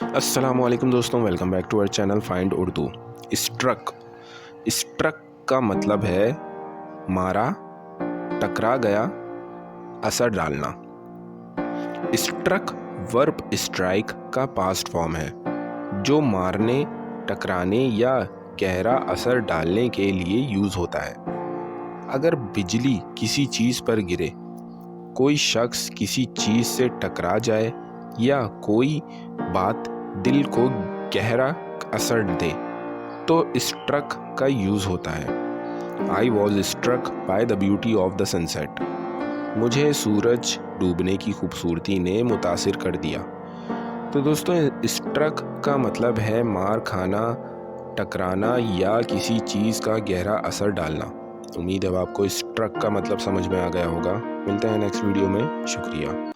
अस्सलामुअलैकुम दोस्तों, welcome back to our channel find Urdu. Struck का मतलब है मारा, टकरा गया, असर डालना। स्ट्रक वर्ब स्ट्राइक का पास्ट फॉर्म है जो मारने, टकराने या गहरा असर डालने के लिए यूज होता है। अगर बिजली किसी चीज पर गिरे, कोई शख्स किसी चीज से टकरा जाए या कोई बात दिल को गहरा असर दे तो स्ट्रक का यूज होता है। I was struck by the beauty of the sunset. मुझे सूरज डूबने की खूबसूरती ने मुतासिर कर दिया। तो दोस्तों, स्ट्रक का मतलब है मार खाना, टकराना या किसी चीज़ का गहरा असर डालना। उम्मीद है आपको स्ट्रक का मतलब समझ में आ गया होगा। मिलते हैं नेक्स्ट वीडियो में। शुक्रिया।